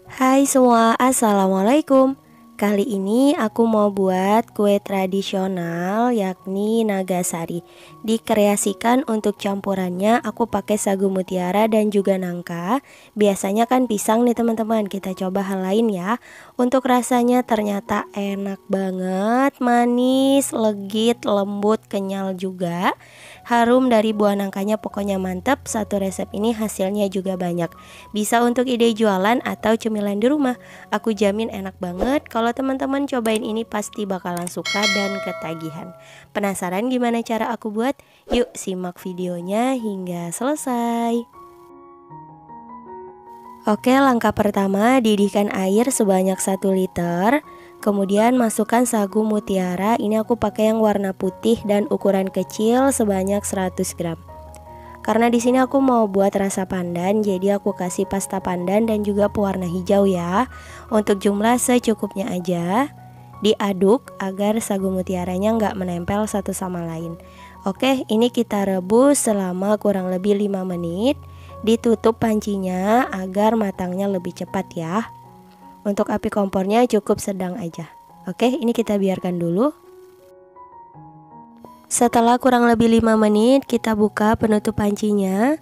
Hai semua, assalamualaikum. Kali ini aku mau buat kue tradisional yakni nagasari. Dikreasikan untuk campurannya aku pakai sagu mutiara dan juga nangka. Biasanya kan pisang nih teman-teman, kita coba hal lain ya. Untuk rasanya ternyata enak banget, manis, legit, lembut, kenyal juga. Harum dari buah nangkanya pokoknya mantep. Satu resep ini hasilnya juga banyak. Bisa untuk ide jualan atau cemilan di rumah. Aku jamin enak banget. Kalau teman-teman cobain ini pasti bakalan suka dan ketagihan. Penasaran gimana cara aku buat? Yuk simak videonya hingga selesai. Oke, langkah pertama, didihkan air sebanyak 1 liter. Kemudian masukkan sagu mutiara. Ini aku pakai yang warna putih dan ukuran kecil sebanyak 100 gram. Karena di sini aku mau buat rasa pandan, jadi aku kasih pasta pandan dan juga pewarna hijau ya. Untuk jumlah secukupnya aja. Diaduk agar sagu mutiaranya nggak menempel satu sama lain. Oke, ini kita rebus selama kurang lebih 5 menit. Ditutup pancinya agar matangnya lebih cepat ya. Untuk api kompornya cukup sedang aja. Oke, ini kita biarkan dulu. Setelah kurang lebih 5 menit, kita buka penutup pancinya.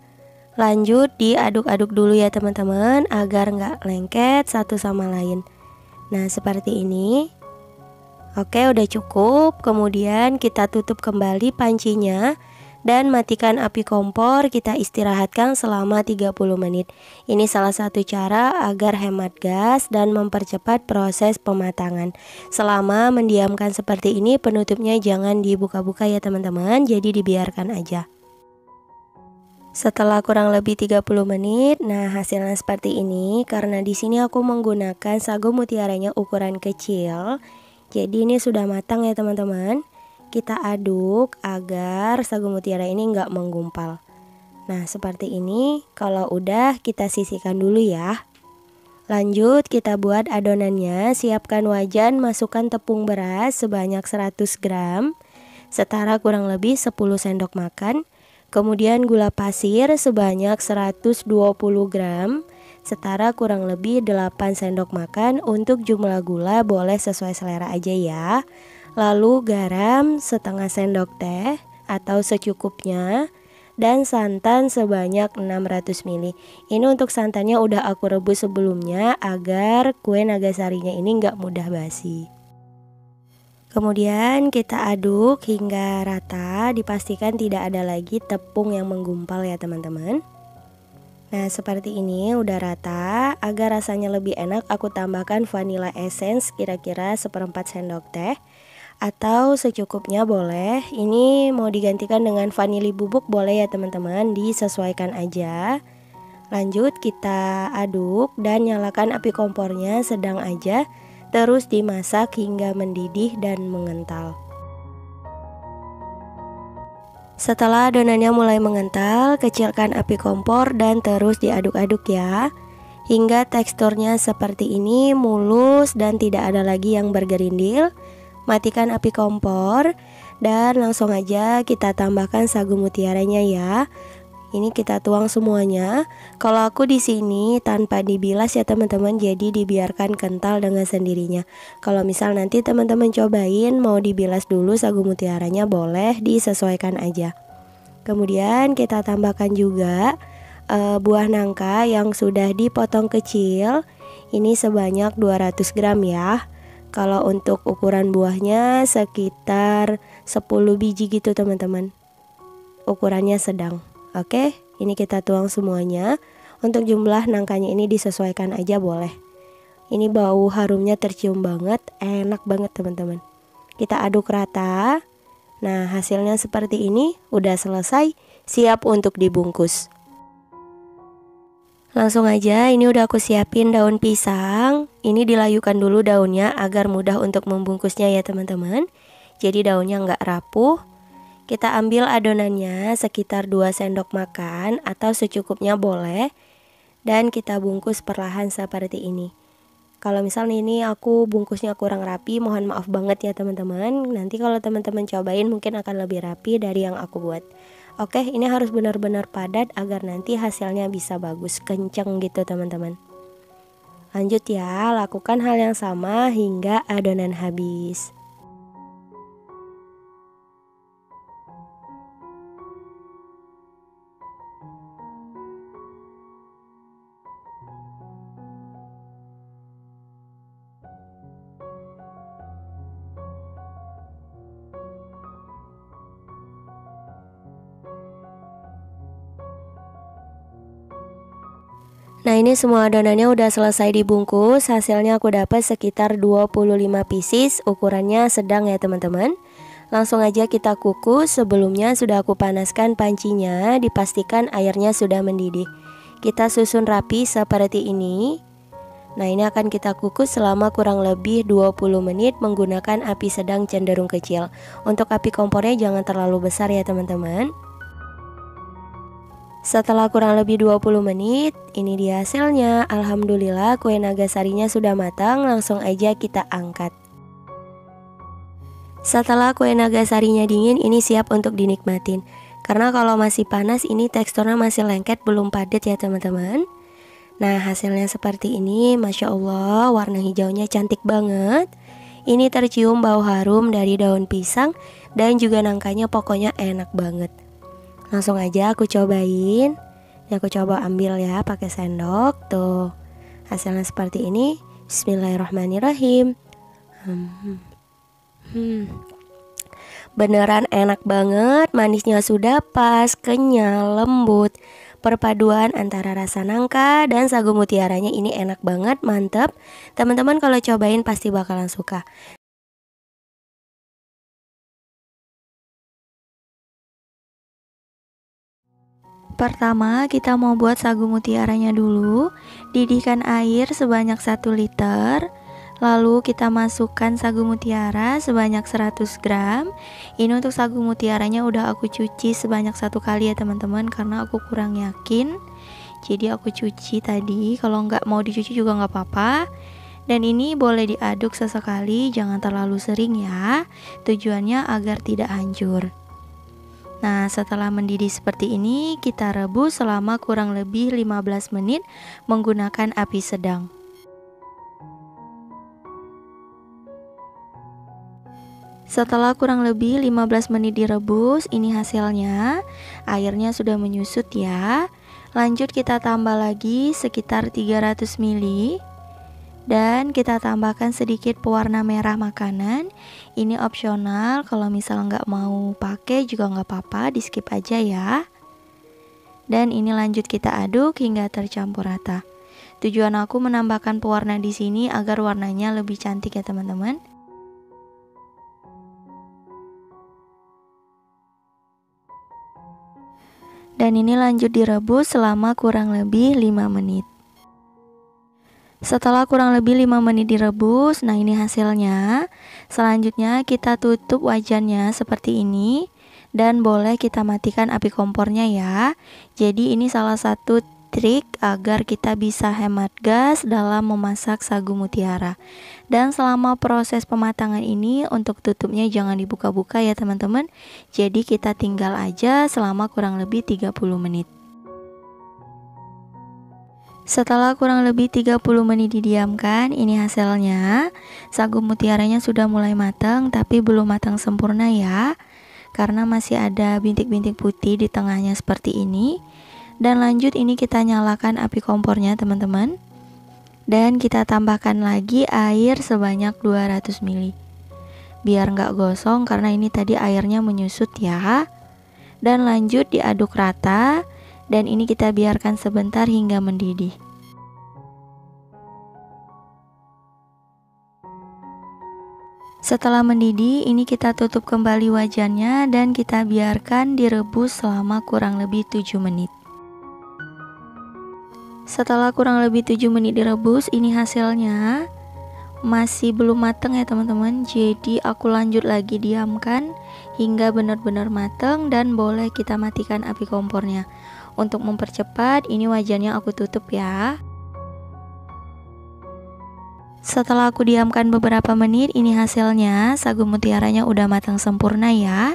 Lanjut diaduk-aduk dulu ya teman-teman, agar nggak lengket satu sama lain. Nah, seperti ini. Oke, udah cukup. Kemudian kita tutup kembali pancinya dan matikan api kompor. Kita istirahatkan selama 30 menit. Ini salah satu cara agar hemat gas dan mempercepat proses pematangan. Selama mendiamkan seperti ini, penutupnya jangan dibuka-buka ya teman-teman, jadi dibiarkan aja. Setelah kurang lebih 30 menit, nah hasilnya seperti ini. Karena di sini aku menggunakan sagu mutiaranya ukuran kecil, jadi ini sudah matang ya teman-teman. Kita aduk agar sagu mutiara ini nggak menggumpal. Nah seperti ini. Kalau udah, kita sisihkan dulu ya. Lanjut kita buat adonannya. Siapkan wajan, masukkan tepung beras sebanyak 100 gram, setara kurang lebih 10 sendok makan. Kemudian gula pasir sebanyak 120 gram, setara kurang lebih 8 sendok makan. Untuk jumlah gula boleh sesuai selera aja ya. Lalu garam setengah sendok teh atau secukupnya. Dan santan sebanyak 600 ml. Ini untuk santannya udah aku rebus sebelumnya agar kue nagasarinya ini nggak mudah basi. Kemudian kita aduk hingga rata, dipastikan tidak ada lagi tepung yang menggumpal ya teman-teman. Nah seperti ini udah rata. Agar rasanya lebih enak, aku tambahkan vanilla essence kira-kira 1/4 sendok teh atau secukupnya boleh. Ini mau digantikan dengan vanili bubuk boleh ya teman-teman, disesuaikan aja. Lanjut kita aduk dan nyalakan api kompornya sedang aja. Terus dimasak hingga mendidih dan mengental. Setelah adonannya mulai mengental, kecilkan api kompor dan terus diaduk-aduk ya. Hingga teksturnya seperti ini, mulus dan tidak ada lagi yang bergerindil. Matikan api kompor dan langsung aja kita tambahkan sagu mutiaranya ya. Ini kita tuang semuanya. Kalau aku di sini tanpa dibilas ya teman-teman, jadi dibiarkan kental dengan sendirinya. Kalau misal nanti teman-teman cobain mau dibilas dulu sagu mutiaranya, boleh, disesuaikan aja. Kemudian kita tambahkan juga buah nangka yang sudah dipotong kecil. Ini sebanyak 200 gram ya. Kalau untuk ukuran buahnya sekitar 10 biji gitu teman-teman. Ukurannya sedang. Oke, ini kita tuang semuanya. Untuk jumlah nangkanya ini disesuaikan aja boleh. Ini bau harumnya tercium banget, enak banget teman-teman. Kita aduk rata. Nah hasilnya seperti ini, udah selesai, siap untuk dibungkus. Langsung aja, ini udah aku siapin daun pisang. Ini dilayukan dulu daunnya agar mudah untuk membungkusnya ya teman-teman. Jadi daunnya nggak rapuh. Kita ambil adonannya sekitar 2 sendok makan atau secukupnya boleh. Dan kita bungkus perlahan seperti ini. Kalau misalnya ini aku bungkusnya kurang rapi, mohon maaf banget ya teman-teman. Nanti kalau teman-teman cobain mungkin akan lebih rapi dari yang aku buat. Oke, ini harus benar-benar padat agar nanti hasilnya bisa bagus, kenceng gitu teman-teman. Lanjut ya, lakukan hal yang sama hingga adonan habis. Nah, ini semua adonannya udah selesai dibungkus. Hasilnya aku dapat sekitar 25 pieces, ukurannya sedang ya teman-teman. Langsung aja kita kukus. Sebelumnya sudah aku panaskan pancinya, dipastikan airnya sudah mendidih. Kita susun rapi seperti ini. Nah, ini akan kita kukus selama kurang lebih 20 menit menggunakan api sedang cenderung kecil. Untuk api kompornya jangan terlalu besar ya teman-teman. Setelah kurang lebih 20 menit, ini dia hasilnya. Alhamdulillah kue nagasarinya sudah matang, langsung aja kita angkat. Setelah kue nagasarinya dingin, ini siap untuk dinikmatin. Karena kalau masih panas, ini teksturnya masih lengket, belum padat ya teman-teman. Nah, hasilnya seperti ini, Masya Allah, warna hijaunya cantik banget. Ini tercium bau harum dari daun pisang, dan juga nangkanya pokoknya enak banget. Langsung aja aku cobain. Ini aku coba ambil ya pakai sendok. Tuh, hasilnya seperti ini. Bismillahirrahmanirrahim. Beneran enak banget. Manisnya sudah pas, kenyal, lembut. Perpaduan antara rasa nangka dan sagu mutiaranya ini enak banget, mantep. Teman-teman kalau cobain pasti bakalan suka. Pertama, kita mau buat sagu mutiaranya dulu. Didihkan air sebanyak 1 liter. Lalu kita masukkan sagu mutiara sebanyak 100 gram. Ini untuk sagu mutiaranya udah aku cuci sebanyak 1 kali ya teman-teman, karena aku kurang yakin. Jadi aku cuci tadi, kalau nggak mau dicuci juga nggak apa-apa. Dan ini boleh diaduk sesekali, jangan terlalu sering ya. Tujuannya agar tidak hancur. Nah, setelah mendidih seperti ini, kita rebus selama kurang lebih 15 menit menggunakan api sedang. Setelah kurang lebih 15 menit direbus, ini hasilnya. Airnya sudah menyusut ya. Lanjut kita tambah lagi sekitar 300 ml. Dan kita tambahkan sedikit pewarna merah makanan. Ini opsional, kalau misal nggak mau pakai juga nggak apa-apa, di skip aja ya. Dan ini lanjut kita aduk hingga tercampur rata. Tujuan aku menambahkan pewarna di sini agar warnanya lebih cantik ya teman-teman. Dan ini lanjut direbus selama kurang lebih 5 menit. Setelah kurang lebih 5 menit direbus, nah ini hasilnya. Selanjutnya kita tutup wajannya seperti ini. Dan boleh kita matikan api kompornya ya. Jadi ini salah satu trik agar kita bisa hemat gas dalam memasak sagu mutiara. Dan selama proses pematangan ini, untuk tutupnya jangan dibuka-buka ya teman-teman. Jadi kita tinggal aja selama kurang lebih 30 menit. Setelah kurang lebih 30 menit didiamkan, ini hasilnya. Sagu mutiaranya sudah mulai matang, tapi belum matang sempurna ya. Karena masih ada bintik-bintik putih di tengahnya seperti ini. Dan lanjut ini kita nyalakan api kompornya teman-teman. Dan kita tambahkan lagi air sebanyak 200 ml. Biar nggak gosong karena ini tadi airnya menyusut ya. Dan lanjut diaduk rata. Dan ini kita biarkan sebentar hingga mendidih. Setelah mendidih, ini kita tutup kembali wajannya dan kita biarkan direbus selama kurang lebih 7 menit. Setelah kurang lebih 7 menit direbus, ini hasilnya. Masih belum matang ya teman-teman. Jadi aku lanjut lagi diamkan hingga benar-benar matang dan boleh kita matikan api kompornya. Untuk mempercepat, ini wajannya aku tutup ya. Setelah aku diamkan beberapa menit, ini hasilnya. Sagu mutiaranya udah matang sempurna ya.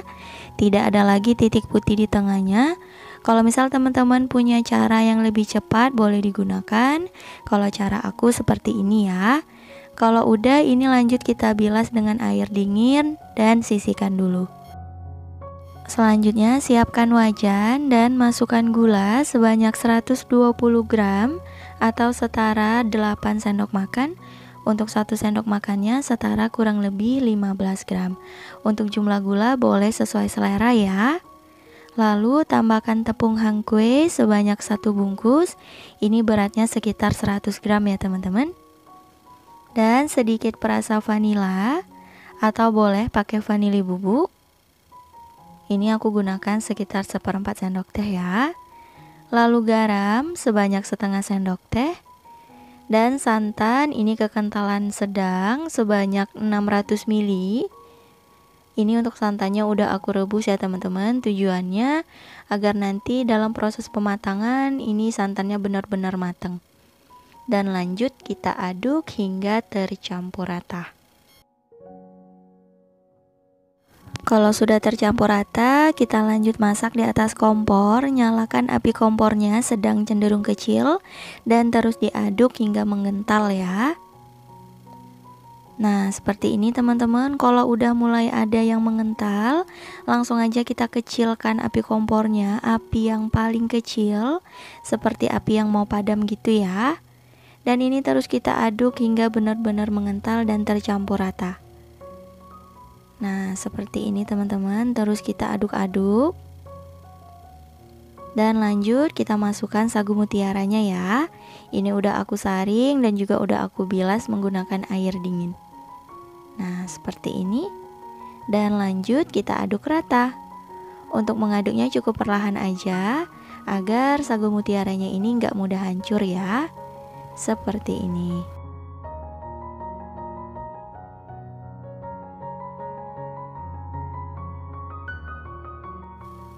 Tidak ada lagi titik putih di tengahnya. Kalau misal teman-teman punya cara yang lebih cepat, boleh digunakan. Kalau cara aku seperti ini ya. Kalau udah, ini lanjut kita bilas dengan air dingin dan sisihkan dulu. Selanjutnya siapkan wajan dan masukkan gula sebanyak 120 gram atau setara 8 sendok makan. Untuk 1 sendok makannya setara kurang lebih 15 gram. Untuk jumlah gula boleh sesuai selera ya. Lalu tambahkan tepung hangkwe sebanyak 1 bungkus. Ini beratnya sekitar 100 gram ya teman-teman. Dan sedikit perasa vanila atau boleh pakai vanili bubuk. Ini aku gunakan sekitar 1/4 sendok teh ya. Lalu garam sebanyak setengah sendok teh. Dan santan ini kekentalan sedang sebanyak 600 ml. Ini untuk santannya udah aku rebus ya teman-teman. Tujuannya agar nanti dalam proses pematangan ini santannya benar-benar matang. Dan lanjut kita aduk hingga tercampur rata. Kalau sudah tercampur rata, kita lanjut masak di atas kompor. Nyalakan api kompornya sedang cenderung kecil dan terus diaduk hingga mengental ya. Nah, seperti ini teman-teman. Kalau udah mulai ada yang mengental, langsung aja kita kecilkan api kompornya, api yang paling kecil, seperti api yang mau padam gitu ya. Dan ini terus kita aduk hingga benar-benar mengental dan tercampur rata. Nah, seperti ini teman-teman, terus kita aduk-aduk. Dan lanjut kita masukkan sagu mutiaranya ya. Ini udah aku saring dan juga udah aku bilas menggunakan air dingin. Nah, seperti ini. Dan lanjut kita aduk rata. Untuk mengaduknya cukup perlahan aja, agar sagu mutiaranya ini nggak mudah hancur ya. Seperti ini.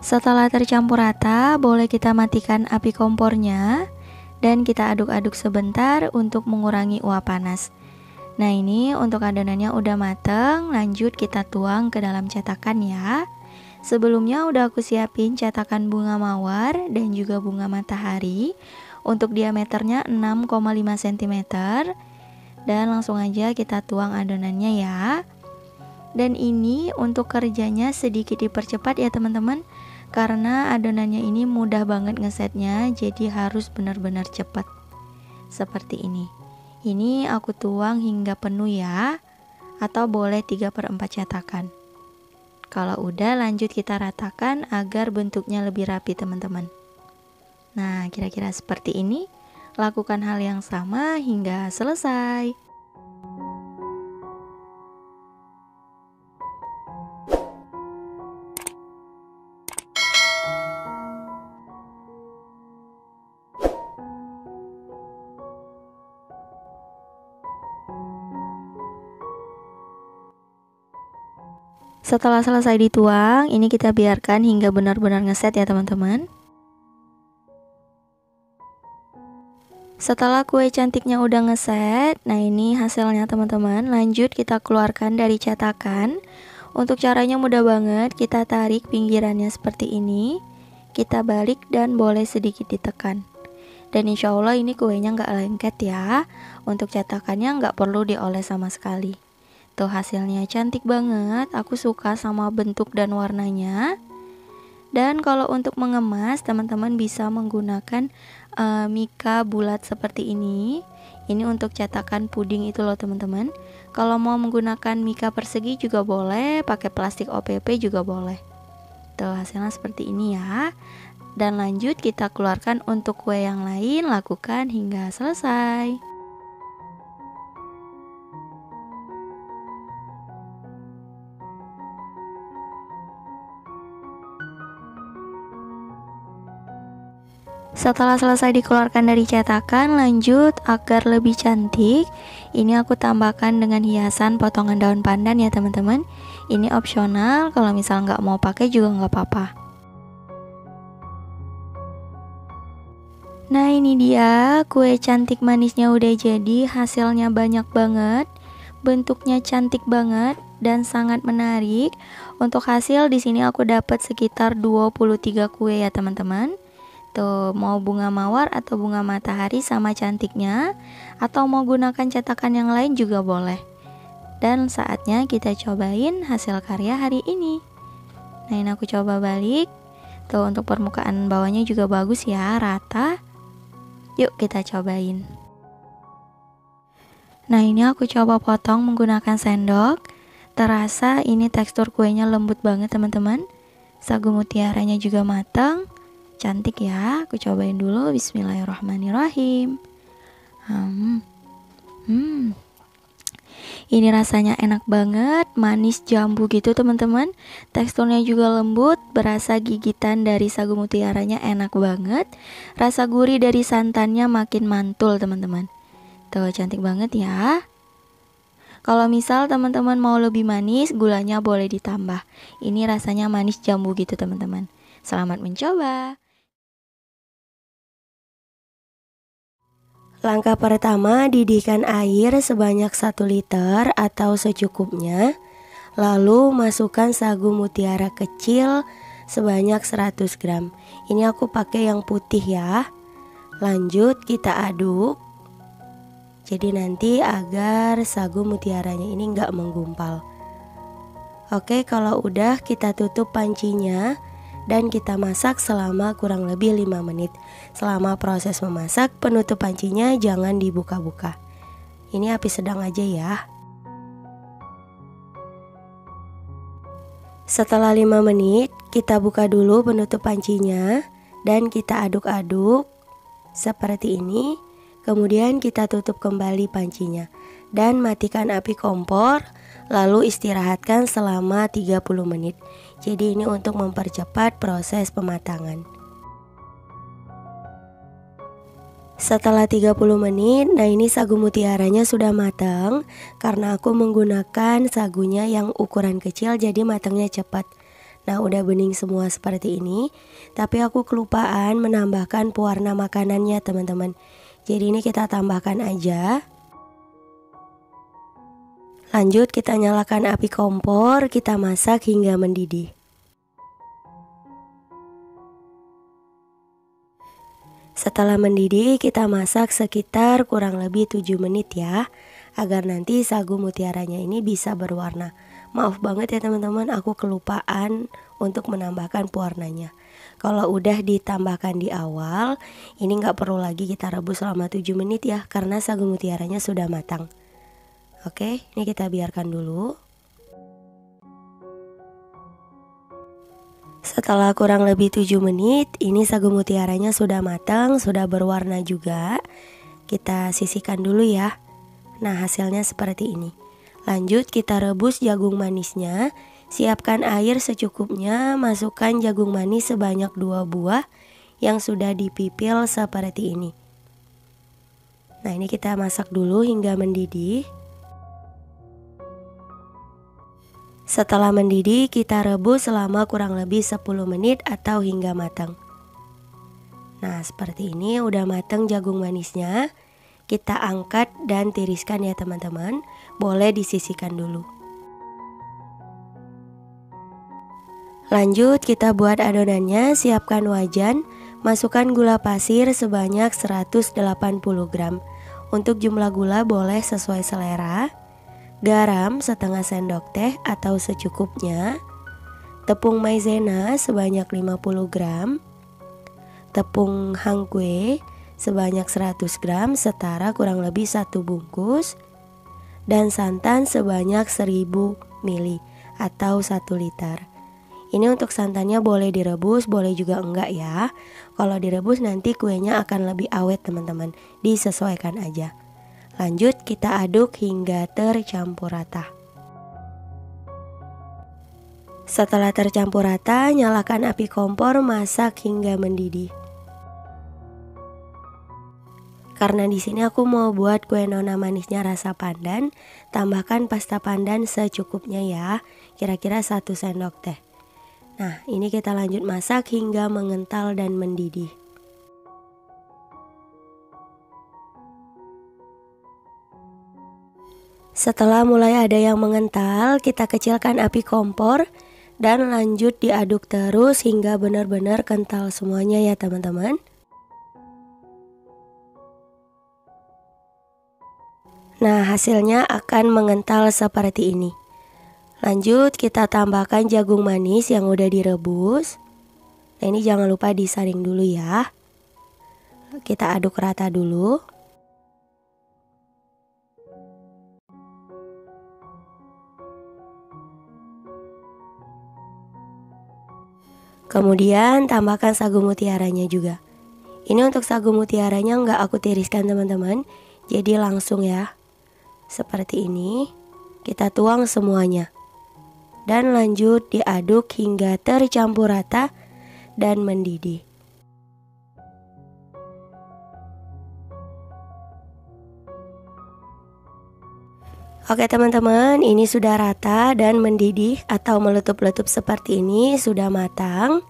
Setelah tercampur rata, boleh kita matikan api kompornya dan kita aduk-aduk sebentar untuk mengurangi uap panas. Nah, ini untuk adonannya udah mateng, lanjut kita tuang ke dalam cetakan ya. Sebelumnya udah aku siapin cetakan bunga mawar dan juga bunga matahari. Untuk diameternya 6,5 cm. Dan langsung aja kita tuang adonannya ya. Dan ini untuk kerjanya sedikit dipercepat ya teman-teman. Karena adonannya ini mudah banget ngesetnya, jadi harus benar-benar cepat. Seperti ini. Ini aku tuang hingga penuh ya, atau boleh 3/4 cetakan. Kalau udah lanjut kita ratakan agar bentuknya lebih rapi teman-teman. Nah, kira-kira seperti ini. Lakukan hal yang sama hingga selesai. Setelah selesai dituang, ini kita biarkan hingga benar-benar ngeset ya teman-teman. Setelah kue cantiknya udah ngeset, nah ini hasilnya teman-teman. Lanjut kita keluarkan dari cetakan. Untuk caranya mudah banget, kita tarik pinggirannya seperti ini. Kita balik dan boleh sedikit ditekan. Dan insya Allah ini kuenya nggak lengket ya. Untuk cetakannya nggak perlu dioles sama sekali. Tuh hasilnya cantik banget, aku suka sama bentuk dan warnanya. Dan kalau untuk mengemas, teman-teman bisa menggunakan mika bulat seperti ini. Ini untuk cetakan puding itu loh teman-teman. Kalau mau menggunakan mika persegi juga boleh, pakai plastik OPP juga boleh. Tuh hasilnya seperti ini ya. Dan lanjut kita keluarkan untuk kue yang lain, lakukan hingga selesai. Setelah selesai dikeluarkan dari cetakan, lanjut agar lebih cantik. Ini aku tambahkan dengan hiasan potongan daun pandan ya teman-teman. Ini opsional, kalau misal nggak mau pakai juga nggak apa-apa. Nah ini dia, kue cantik manisnya udah jadi, hasilnya banyak banget, bentuknya cantik banget dan sangat menarik. Untuk hasil di sini aku dapat sekitar 23 kue ya teman-teman. Tuh, mau bunga mawar atau bunga matahari sama cantiknya, atau mau gunakan cetakan yang lain juga boleh. Dan saatnya kita cobain hasil karya hari ini. Nah ini aku coba balik. Tuh, untuk permukaan bawahnya juga bagus ya, rata. Yuk kita cobain. Nah ini aku coba potong menggunakan sendok. Terasa ini tekstur kuenya lembut banget teman-teman. Sagu mutiaranya juga matang. Cantik ya, aku cobain dulu. Bismillahirrahmanirrahim. Ini rasanya enak banget, manis jambu gitu teman-teman. Teksturnya juga lembut, berasa gigitan dari sagu mutiaranya enak banget. Rasa gurih dari santannya makin mantul teman-teman. Tuh, cantik banget ya. Kalau misal teman-teman mau lebih manis, gulanya boleh ditambah. Ini rasanya manis jambu gitu teman-teman. Selamat mencoba. Langkah pertama, didihkan air sebanyak 1 liter atau secukupnya. Lalu masukkan sagu mutiara kecil sebanyak 100 gram. Ini aku pakai yang putih ya. Lanjut kita aduk. Jadi nanti agar sagu mutiaranya ini nggak menggumpal. Oke, kalau udah kita tutup pancinya. Dan kita masak selama kurang lebih 5 menit. Selama proses memasak, penutup pancinya jangan dibuka-buka. Ini api sedang aja ya. Setelah 5 menit, kita buka dulu penutup pancinya dan kita aduk-aduk seperti ini. Kemudian kita tutup kembali pancinya dan matikan api kompor. Lalu istirahatkan selama 30 menit. Jadi ini untuk mempercepat proses pematangan. Setelah 30 menit, nah ini sagu mutiaranya sudah matang. Karena aku menggunakan sagunya yang ukuran kecil, jadi matangnya cepat. Nah udah bening semua seperti ini. Tapi aku kelupaan menambahkan pewarna makanannya teman-teman. Jadi ini kita tambahkan aja. Lanjut kita nyalakan api kompor, kita masak hingga mendidih. Setelah mendidih kita masak sekitar kurang lebih 7 menit ya, agar nanti sagu mutiaranya ini bisa berwarna. Maaf banget ya teman-teman, aku kelupaan untuk menambahkan pewarnanya. Kalau udah ditambahkan di awal, ini nggak perlu lagi kita rebus selama 7 menit ya, karena sagu mutiaranya sudah matang. Oke, ini kita biarkan dulu. Setelah kurang lebih 7 menit, ini sagu mutiaranya sudah matang, sudah berwarna juga. Kita sisihkan dulu ya. Nah, hasilnya seperti ini. Lanjut kita rebus jagung manisnya. Siapkan air secukupnya, masukkan jagung manis sebanyak 2 buah yang sudah dipipil seperti ini. Nah, ini kita masak dulu hingga mendidih. Setelah mendidih, kita rebus selama kurang lebih 10 menit atau hingga matang. Nah, seperti ini udah matang jagung manisnya. Kita angkat dan tiriskan ya teman-teman. Boleh disisihkan dulu. Lanjut kita buat adonannya. Siapkan wajan. Masukkan gula pasir sebanyak 180 gram. Untuk jumlah gula boleh sesuai selera. Garam setengah sendok teh atau secukupnya. Tepung maizena sebanyak 50 gram. Tepung hangkwe sebanyak 100 gram setara kurang lebih 1 bungkus. Dan santan sebanyak 1000 ml atau 1 liter. Ini untuk santannya boleh direbus, boleh juga enggak ya. Kalau direbus nanti kuenya akan lebih awet teman-teman. Disesuaikan aja. Lanjut kita aduk hingga tercampur rata. Setelah tercampur rata, nyalakan api kompor, masak hingga mendidih. Karena di sini aku mau buat kue nona manisnya rasa pandan, tambahkan pasta pandan secukupnya ya, kira-kira 1 sendok teh. Nah, ini kita lanjut masak hingga mengental dan mendidih. Setelah mulai ada yang mengental, kita kecilkan api kompor dan lanjut diaduk terus hingga benar-benar kental semuanya ya teman-teman. Nah, hasilnya akan mengental seperti ini. Lanjut kita tambahkan jagung manis yang udah direbus. Nah, ini jangan lupa disaring dulu ya. Kita aduk rata dulu. Kemudian tambahkan sagu mutiaranya juga. Ini untuk sagu mutiaranya nggak aku tiriskan teman-teman, jadi langsung ya. Seperti ini, kita tuang semuanya. Dan lanjut diaduk hingga tercampur rata dan mendidih. Oke teman-teman, ini sudah rata dan mendidih atau meletup-letup seperti ini, sudah matang.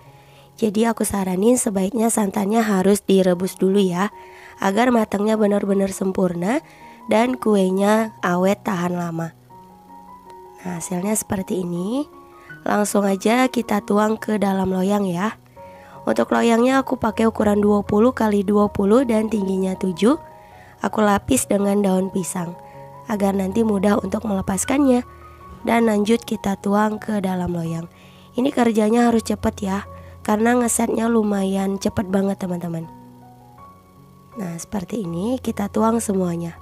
Jadi aku saranin sebaiknya santannya harus direbus dulu ya, agar matangnya benar-benar sempurna dan kuenya awet tahan lama. Nah, hasilnya seperti ini. Langsung aja kita tuang ke dalam loyang ya. Untuk loyangnya aku pakai ukuran 20 x 20 dan tingginya 7. Aku lapis dengan daun pisang agar nanti mudah untuk melepaskannya. Dan lanjut kita tuang ke dalam loyang. Ini kerjanya harus cepet ya, karena ngesetnya lumayan cepet banget teman-teman. Nah, seperti ini kita tuang semuanya.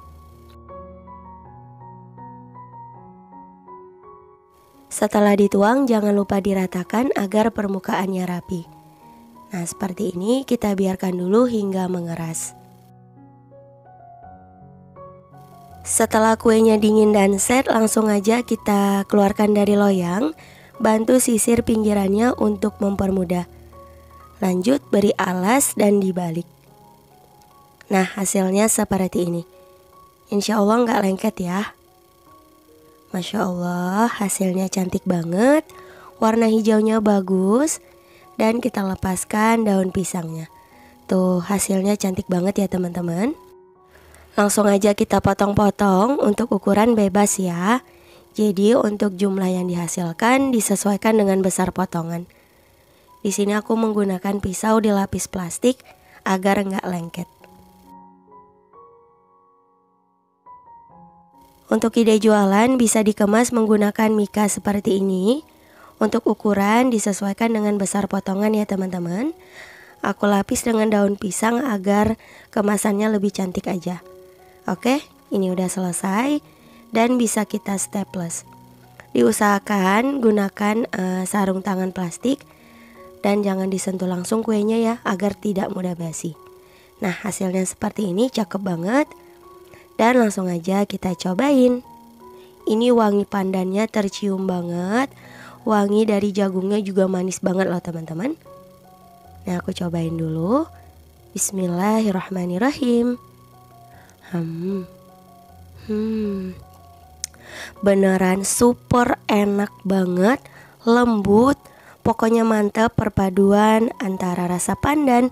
Setelah dituang, jangan lupa diratakan agar permukaannya rapi. Nah, seperti ini kita biarkan dulu hingga mengeras. Setelah kuenya dingin dan set, langsung aja kita keluarkan dari loyang. Bantu sisir pinggirannya untuk mempermudah. Lanjut beri alas dan dibalik. Nah, hasilnya seperti ini. Insya Allah nggak lengket ya. Masya Allah, hasilnya cantik banget. Warna hijaunya bagus. Dan kita lepaskan daun pisangnya. Tuh, hasilnya cantik banget ya teman-teman. Langsung aja kita potong-potong untuk ukuran bebas ya. Jadi untuk jumlah yang dihasilkan disesuaikan dengan besar potongan. Di sini aku menggunakan pisau dilapis plastik agar nggak lengket. Untuk ide jualan bisa dikemas menggunakan mika seperti ini. Untuk ukuran disesuaikan dengan besar potongan ya teman-teman. Aku lapis dengan daun pisang agar kemasannya lebih cantik aja. Oke, ini udah selesai dan bisa kita staples. Diusahakan gunakan sarung tangan plastik dan jangan disentuh langsung kuenya ya, agar tidak mudah basi. Nah, hasilnya seperti ini, cakep banget. Dan langsung aja kita cobain. Ini wangi pandannya tercium banget. Wangi dari jagungnya juga manis banget loh teman-teman. Nah, aku cobain dulu. Bismillahirrahmanirrahim. Beneran super enak banget, lembut. Pokoknya mantap perpaduan antara rasa pandan,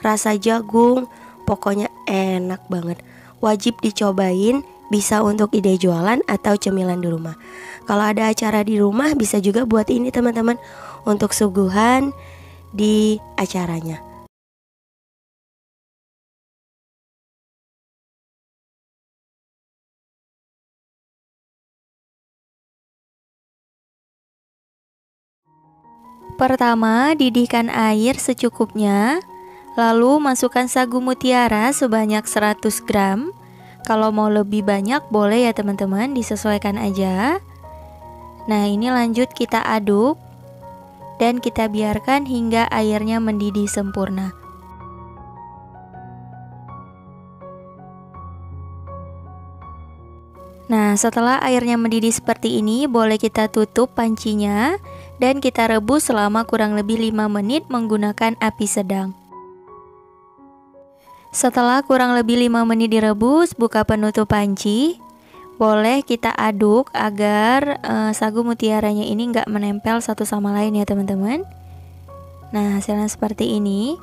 rasa jagung. Pokoknya enak banget. Wajib dicobain, bisa untuk ide jualan atau cemilan di rumah. Kalau ada acara di rumah bisa juga buat ini teman-teman, untuk suguhan di acaranya. Pertama, didihkan air secukupnya. Lalu masukkan sagu mutiara sebanyak 100 gram. Kalau mau lebih banyak boleh ya teman-teman, disesuaikan aja. Nah, ini lanjut kita aduk dan kita biarkan hingga airnya mendidih sempurna. Nah, setelah airnya mendidih seperti ini, boleh kita tutup pancinya dan kita rebus selama kurang lebih 5 menit menggunakan api sedang. Setelah kurang lebih 5 menit direbus, buka penutup panci. Boleh kita aduk agar sagu mutiaranya ini nggak menempel satu sama lain ya teman-teman. Nah, hasilnya seperti ini.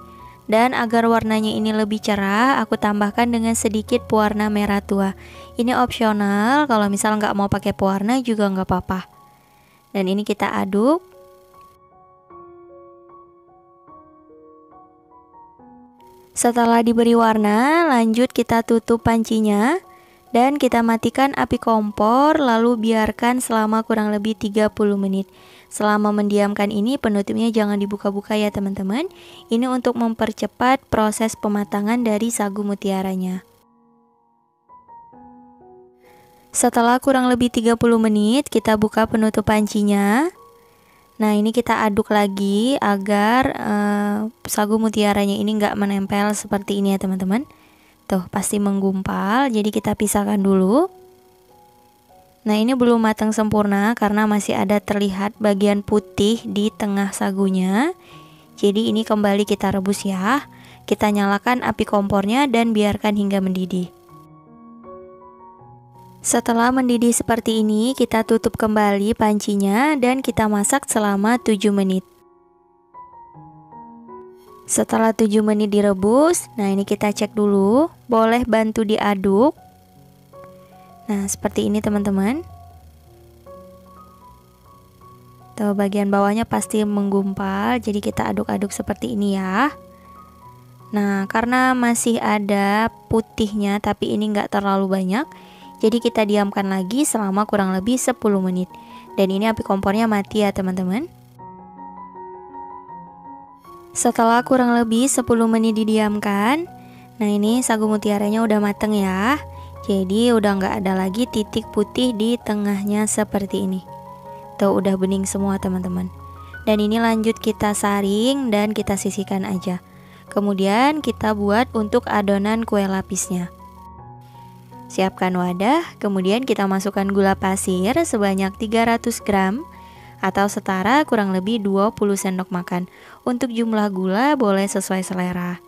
Dan agar warnanya ini lebih cerah, aku tambahkan dengan sedikit pewarna merah tua. Ini opsional, kalau misal nggak mau pakai pewarna juga nggak apa-apa. Dan ini kita aduk. Setelah diberi warna, lanjut kita tutup pancinya. Dan kita matikan api kompor, lalu biarkan selama kurang lebih 30 menit. Selama mendiamkan ini, penutupnya jangan dibuka-buka ya teman-teman. Ini untuk mempercepat proses pematangan dari sagu mutiaranya. Setelah kurang lebih 30 menit, kita buka penutup pancinya. Nah, ini kita aduk lagi agar sagu mutiaranya ini nggak menempel seperti ini ya teman-teman. Tuh, pasti menggumpal, jadi kita pisahkan dulu. Nah, ini belum matang sempurna karena masih ada terlihat bagian putih di tengah sagunya. Jadi ini kembali kita rebus ya. Kita nyalakan api kompornya dan biarkan hingga mendidih. Setelah mendidih seperti ini, kita tutup kembali pancinya dan kita masak selama 7 menit. Setelah 7 menit direbus, nah ini kita cek dulu, boleh bantu diaduk. Nah, seperti ini teman-teman. Tuh, bagian bawahnya pasti menggumpal, jadi kita aduk-aduk seperti ini ya. Nah, karena masih ada putihnya tapi ini nggak terlalu banyak, jadi kita diamkan lagi selama kurang lebih 10 menit. Dan ini api kompornya mati ya teman-teman. Setelah kurang lebih 10 menit didiamkan, nah ini sagu mutiaranya udah mateng ya. Jadi udah nggak ada lagi titik putih di tengahnya seperti ini. Tuh, udah bening semua teman-teman. Dan ini lanjut kita saring dan kita sisihkan aja. Kemudian kita buat untuk adonan kue lapisnya. Siapkan wadah, kemudian kita masukkan gula pasir sebanyak 300 gram atau setara kurang lebih 20 sendok makan. Untuk jumlah gula boleh sesuai selera.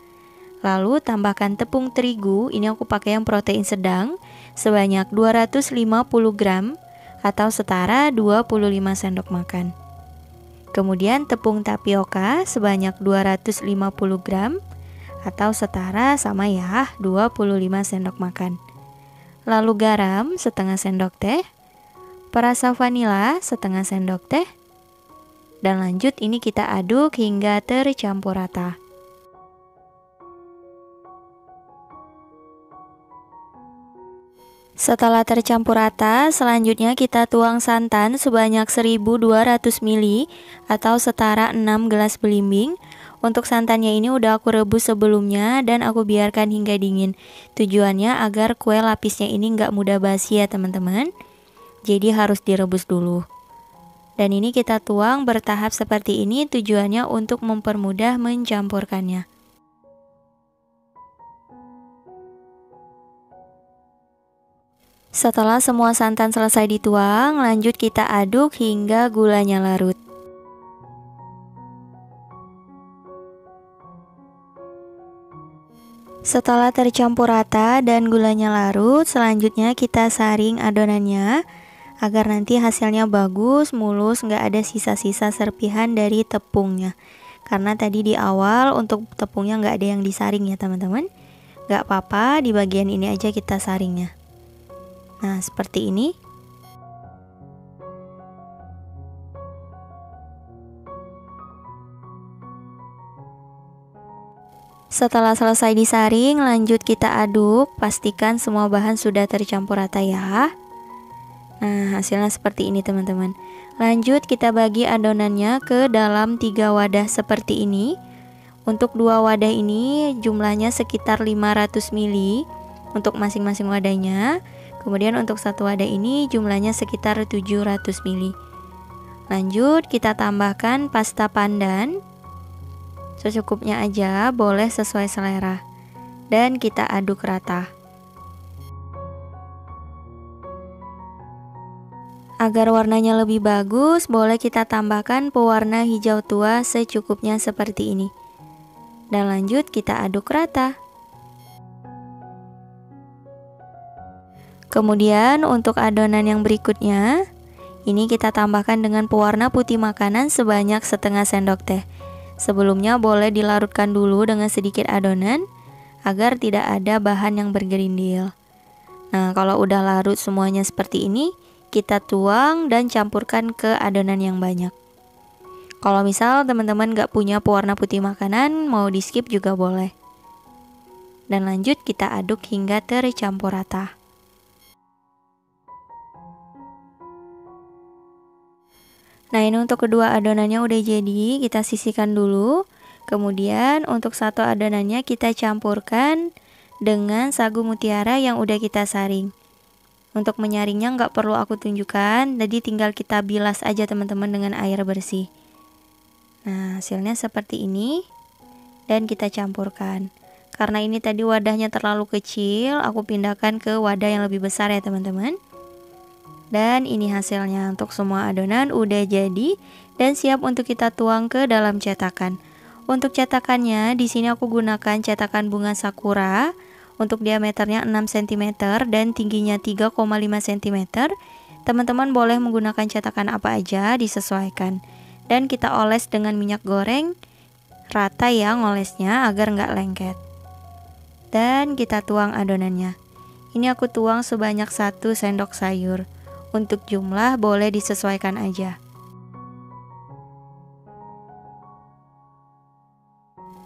Lalu tambahkan tepung terigu, ini aku pakai yang protein sedang, sebanyak 250 gram atau setara 25 sendok makan. Kemudian tepung tapioka sebanyak 250 gram atau setara sama ya 25 sendok makan. Lalu garam setengah sendok teh, perasa vanila setengah sendok teh, dan lanjut ini kita aduk hingga tercampur rata. Setelah tercampur rata, selanjutnya kita tuang santan sebanyak 1200 ml atau setara 6 gelas belimbing. Untuk santannya ini udah aku rebus sebelumnya dan aku biarkan hingga dingin. Tujuannya agar kue lapisnya ini nggak mudah basi ya teman-teman. Jadi harus direbus dulu. Dan ini kita tuang bertahap seperti ini, tujuannya untuk mempermudah mencampurkannya. Setelah semua santan selesai dituang, lanjut kita aduk hingga gulanya larut. Setelah tercampur rata dan gulanya larut, selanjutnya kita saring adonannya agar nanti hasilnya bagus, mulus, nggak ada sisa-sisa serpihan dari tepungnya. Karena tadi di awal untuk tepungnya nggak ada yang disaring ya teman-teman. Nggak apa-apa, di bagian ini aja kita saringnya. Nah, seperti ini. Setelah selesai disaring, lanjut kita aduk, pastikan semua bahan sudah tercampur rata ya. Nah, hasilnya seperti ini teman-teman. Lanjut kita bagi adonannya ke dalam 3 wadah seperti ini. Untuk 2 wadah ini jumlahnya sekitar 500 ml untuk masing-masing wadahnya. Kemudian untuk 1 wadah ini jumlahnya sekitar 700 ml. Lanjut kita tambahkan pasta pandan. Secukupnya aja, boleh sesuai selera. Dan kita aduk rata. Agar warnanya lebih bagus, boleh kita tambahkan pewarna hijau tua secukupnya seperti ini. Dan lanjut kita aduk rata. Kemudian untuk adonan yang berikutnya, ini kita tambahkan dengan pewarna putih makanan sebanyak setengah sendok teh. Sebelumnya boleh dilarutkan dulu dengan sedikit adonan agar tidak ada bahan yang bergerindil. Nah, kalau udah larut semuanya seperti ini, kita tuang dan campurkan ke adonan yang banyak. Kalau misal teman-teman gak punya pewarna putih makanan, mau di skip juga boleh. Dan lanjut kita aduk hingga tercampur rata. Nah, ini untuk kedua adonannya udah jadi, kita sisihkan dulu. Kemudian untuk satu adonannya kita campurkan dengan sagu mutiara yang udah kita saring. Untuk menyaringnya nggak perlu aku tunjukkan, jadi tinggal kita bilas aja teman-teman dengan air bersih. Nah, hasilnya seperti ini. Dan kita campurkan. Karena ini tadi wadahnya terlalu kecil, aku pindahkan ke wadah yang lebih besar ya teman-teman. Dan ini hasilnya, untuk semua adonan udah jadi dan siap untuk kita tuang ke dalam cetakan. Untuk cetakannya di sini aku gunakan cetakan bunga sakura. Untuk diameternya 6 cm dan tingginya 3,5 cm. Teman-teman boleh menggunakan cetakan apa aja, disesuaikan. Dan kita oles dengan minyak goreng rata ya ngolesnya agar nggak lengket. Dan kita tuang adonannya. Ini aku tuang sebanyak 1 sendok sayur. Untuk jumlah boleh disesuaikan aja.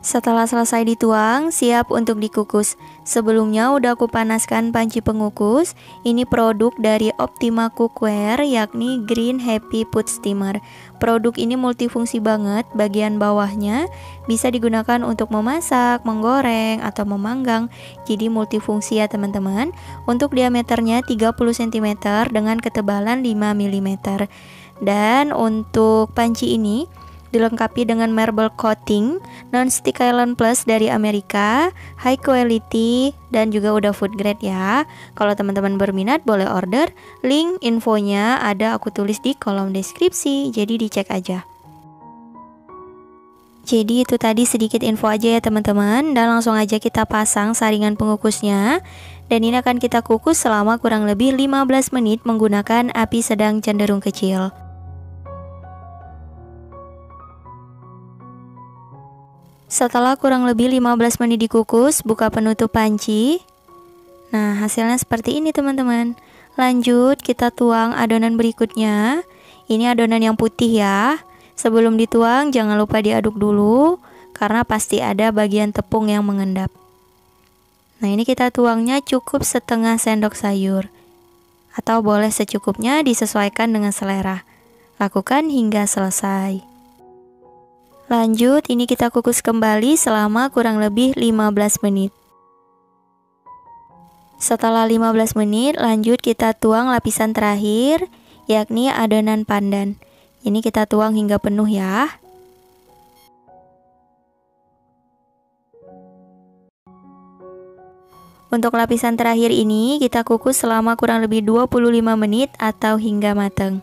Setelah selesai dituang, siap untuk dikukus. Sebelumnya udah aku panaskan panci pengukus. Ini produk dari Optima Cookware, yakni Green Happy Food Steamer. Produk ini multifungsi banget. Bagian bawahnya bisa digunakan untuk memasak, menggoreng, atau memanggang. Jadi multifungsi ya teman-teman. Untuk diameternya 30 cm dengan ketebalan 5 mm. Dan untuk panci ini dilengkapi dengan marble coating non-stick Island Plus dari Amerika, high quality dan juga udah food grade ya. Kalau teman-teman berminat boleh order, link infonya ada aku tulis di kolom deskripsi, jadi dicek aja. Jadi itu tadi sedikit info aja ya teman-teman, dan langsung aja kita pasang saringan pengukusnya. Dan ini akan kita kukus selama kurang lebih 15 menit menggunakan api sedang cenderung kecil. Setelah kurang lebih 15 menit dikukus, buka penutup panci. Nah, hasilnya seperti ini teman-teman. Lanjut kita tuang adonan berikutnya. Ini adonan yang putih ya. Sebelum dituang jangan lupa diaduk dulu, karena pasti ada bagian tepung yang mengendap. Nah, ini kita tuangnya cukup setengah sendok sayur. Atau boleh secukupnya, disesuaikan dengan selera. Lakukan hingga selesai. Lanjut, ini kita kukus kembali selama kurang lebih 15 menit. Setelah 15 menit, lanjut kita tuang lapisan terakhir, yakni adonan pandan. Ini kita tuang hingga penuh ya. Untuk lapisan terakhir ini, kita kukus selama kurang lebih 25 menit atau hingga matang.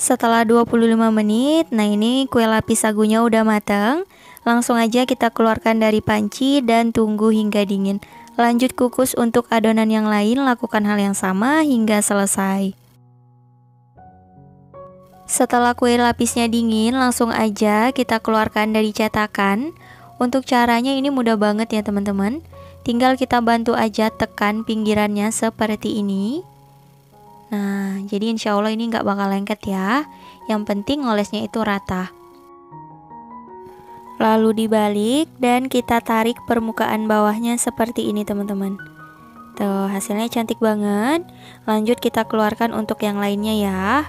Setelah 25 menit, nah ini kue lapis sagunya udah matang. Langsung aja kita keluarkan dari panci dan tunggu hingga dingin. Lanjut kukus untuk adonan yang lain, lakukan hal yang sama hingga selesai. Setelah kue lapisnya dingin, langsung aja kita keluarkan dari cetakan. Untuk caranya ini mudah banget ya teman-teman. Tinggal kita bantu aja tekan pinggirannya seperti ini. Nah, jadi insya Allah ini nggak bakal lengket ya. Yang penting ngolesnya itu rata. Lalu dibalik dan kita tarik permukaan bawahnya seperti ini teman-teman. Tuh, hasilnya cantik banget. Lanjut kita keluarkan untuk yang lainnya ya.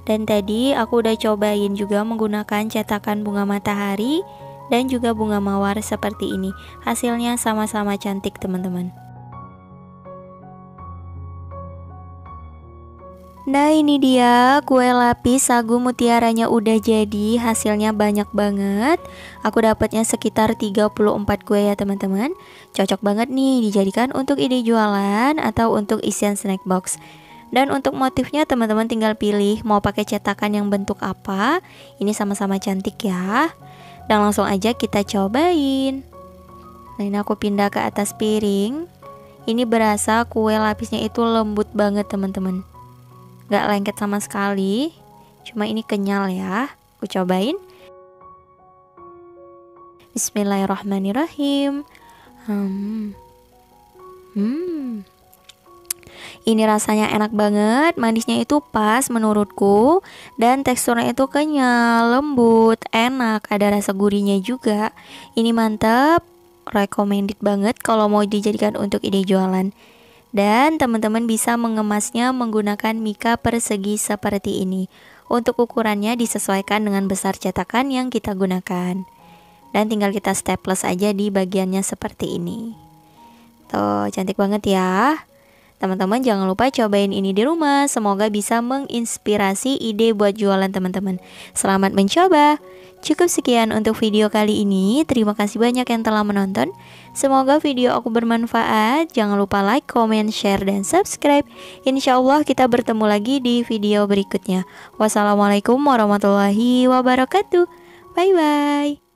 Dan tadi aku udah cobain juga menggunakan cetakan bunga matahari dan juga bunga mawar seperti ini. Hasilnya sama-sama cantik teman-teman. Nah, ini dia kue lapis sagu mutiaranya udah jadi. Hasilnya banyak banget. Aku dapatnya sekitar 34 kue ya teman-teman. Cocok banget nih dijadikan untuk ide jualan atau untuk isian snack box. Dan untuk motifnya teman-teman tinggal pilih mau pakai cetakan yang bentuk apa. Ini sama-sama cantik ya. Dan langsung aja kita cobain. Nah, ini aku pindah ke atas piring. Ini berasa kue lapisnya itu lembut banget teman-teman. Gak lengket sama sekali, cuma ini kenyal ya. Aku cobain. Bismillahirrahmanirrahim. Ini rasanya enak banget, manisnya itu pas menurutku, dan teksturnya itu kenyal, lembut, enak, ada rasa gurihnya juga. Ini mantep, recommended banget kalau mau dijadikan untuk ide jualan. Dan teman-teman bisa mengemasnya menggunakan mika persegi seperti ini. Untuk ukurannya disesuaikan dengan besar cetakan yang kita gunakan. Dan tinggal kita staples aja di bagiannya seperti ini. Tuh, cantik banget ya. Teman-teman jangan lupa cobain ini di rumah. Semoga bisa menginspirasi ide buat jualan teman-teman. Selamat mencoba. Cukup sekian untuk video kali ini. Terima kasih banyak yang telah menonton. Semoga video aku bermanfaat. Jangan lupa like, comment, share, dan subscribe. Insya Allah kita bertemu lagi di video berikutnya. Wassalamualaikum warahmatullahi wabarakatuh. Bye-bye.